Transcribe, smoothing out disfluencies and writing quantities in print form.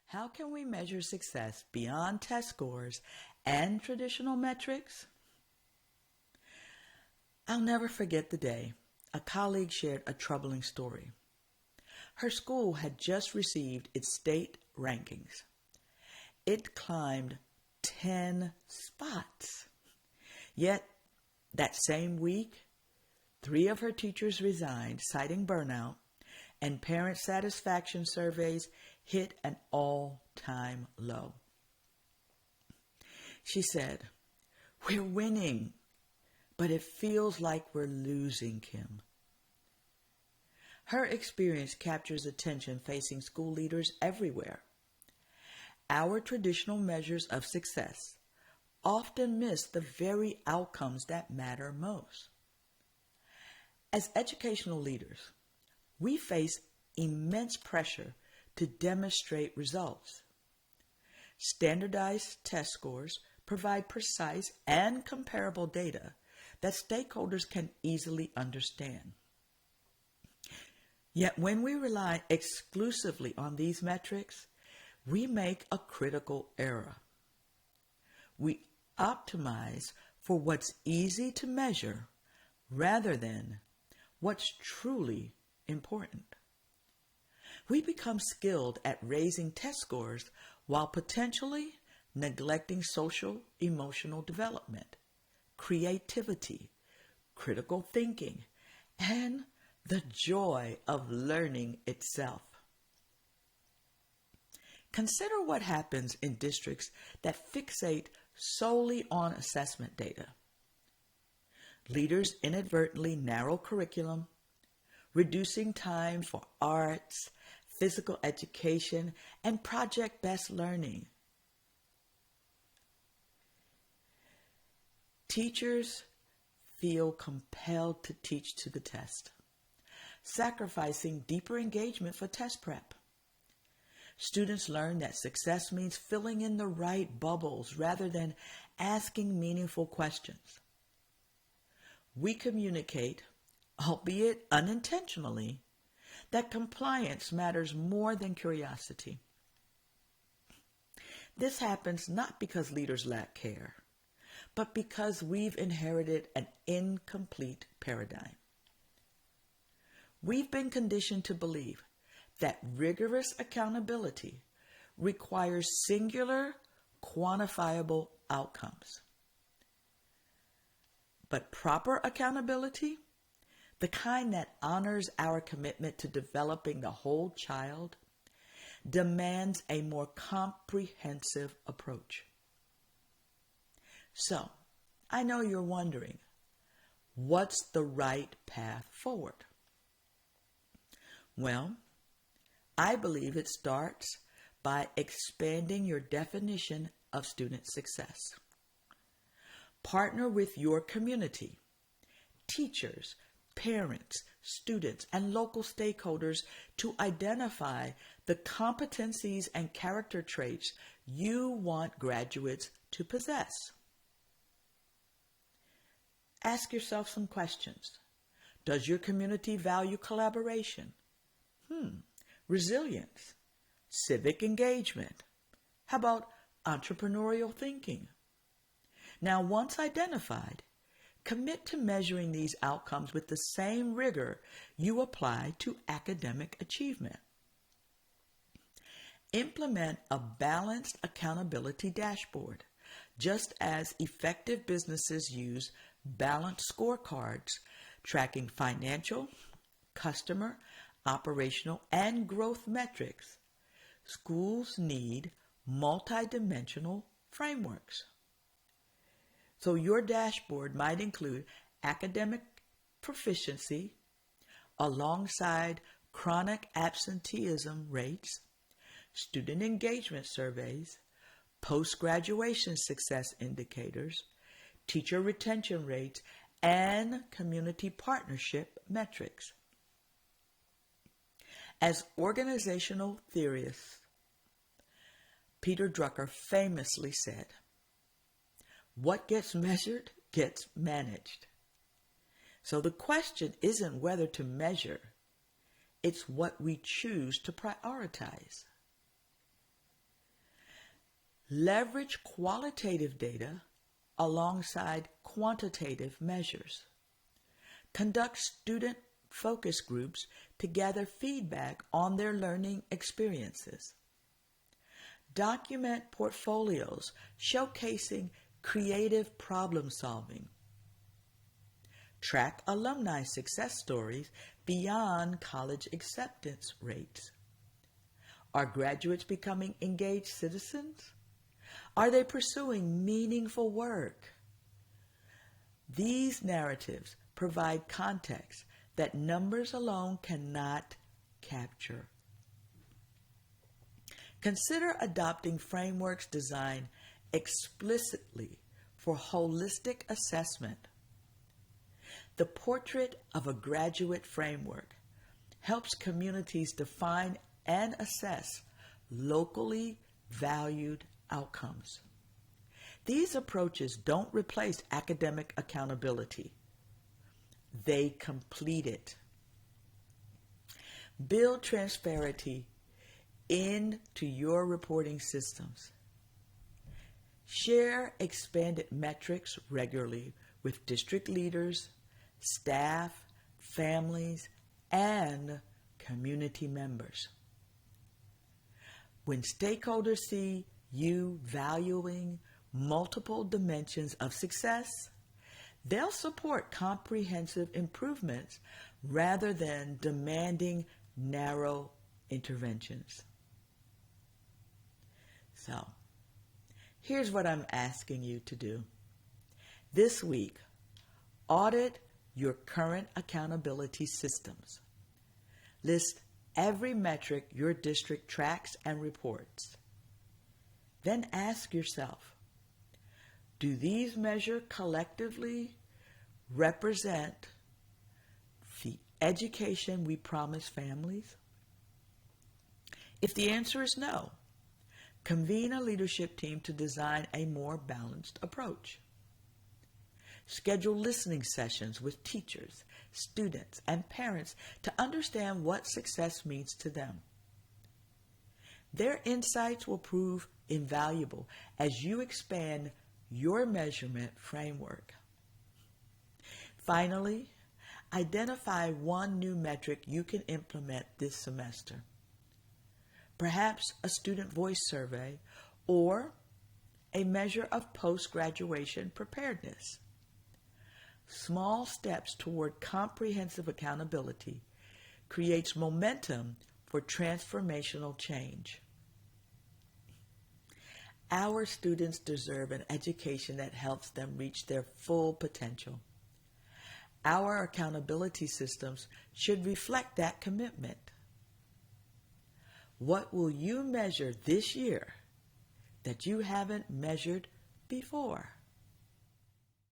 How can we measure success beyond test scores and traditional metrics? I'll never forget the day a colleague shared a troubling story. Her school had just received its state rankings. It climbed 10 spots. Yet, that same week, 3 of her teachers resigned, citing burnout, and parent satisfaction surveys hit an all-time low. She said, "We're winning, but it feels like we're losing, Kim." Her experience captures attention facing school leaders everywhere. Our traditional measures of success often miss the very outcomes that matter most. As educational leaders, we face immense pressure to demonstrate results. Standardized test scores provide precise and comparable data that stakeholders can easily understand. Yet when we rely exclusively on these metrics, we make a critical error. We optimize for what's easy to measure rather than what's truly important. We become skilled at raising test scores while potentially neglecting social emotional development, creativity, critical thinking, and the joy of learning itself. Consider what happens in districts that fixate solely on assessment data. Leaders inadvertently narrow curriculum, reducing time for arts, physical education, and project-based learning. Teachers feel compelled to teach to the test, sacrificing deeper engagement for test prep. Students learn that success means filling in the right bubbles rather than asking meaningful questions. We communicate, albeit unintentionally, that compliance matters more than curiosity. This happens not because leaders lack care, but because we've inherited an incomplete paradigm. We've been conditioned to believe that rigorous accountability requires singular, quantifiable outcomes. But proper accountability, the kind that honors our commitment to developing the whole child, demands a more comprehensive approach. So, I know you're wondering, what's the right path forward? Well, I believe it starts by expanding your definition of student success. Partner with your community, teachers, parents, students, and local stakeholders to identify the competencies and character traits you want graduates to possess. Ask yourself some questions. Does your community value collaboration? Resilience, civic engagement. How about entrepreneurial thinking? Now, once identified, commit to measuring these outcomes with the same rigor you apply to academic achievement. Implement a balanced accountability dashboard, just as effective businesses use balanced scorecards tracking financial, customer, operational, and growth metrics. Schools need multidimensional frameworks. So your dashboard might include academic proficiency alongside chronic absenteeism rates, student engagement surveys, post-graduation success indicators, teacher retention rates, and community partnership metrics. As organizational theorist Peter Drucker famously said, "What gets measured gets managed." So the question isn't whether to measure, it's what we choose to prioritize. Leverage qualitative data alongside quantitative measures. Conduct student focus groups to gather feedback on their learning experiences. Document portfolios showcasing creative problem solving. Track alumni success stories beyond college acceptance rates. Are graduates becoming engaged citizens? Are they pursuing meaningful work? These narratives provide context that numbers alone cannot capture. Consider adopting frameworks designed explicitly for holistic assessment. The Portrait of a Graduate framework helps communities define and assess locally valued outcomes. These approaches don't replace academic accountability. They complete it. Build transparency into your reporting systems. Share expanded metrics regularly with district leaders, staff, families, and community members. When stakeholders see you valuing multiple dimensions of success, they'll support comprehensive improvements rather than demanding narrow interventions. So, here's what I'm asking you to do. This week, audit your current accountability systems. List every metric your district tracks and reports. Then ask yourself, do these measures collectively represent the education we promise families? If the answer is no, convene a leadership team to design a more balanced approach. Schedule listening sessions with teachers, students, and parents to understand what success means to them. Their insights will prove invaluable as you expand your measurement framework. Finally, identify one new metric you can implement this semester. Perhaps a student voice survey or a measure of post-graduation preparedness. Small steps toward comprehensive accountability creates momentum for transformational change. Our students deserve an education that helps them reach their full potential. Our accountability systems should reflect that commitment. What will you measure this year that you haven't measured before?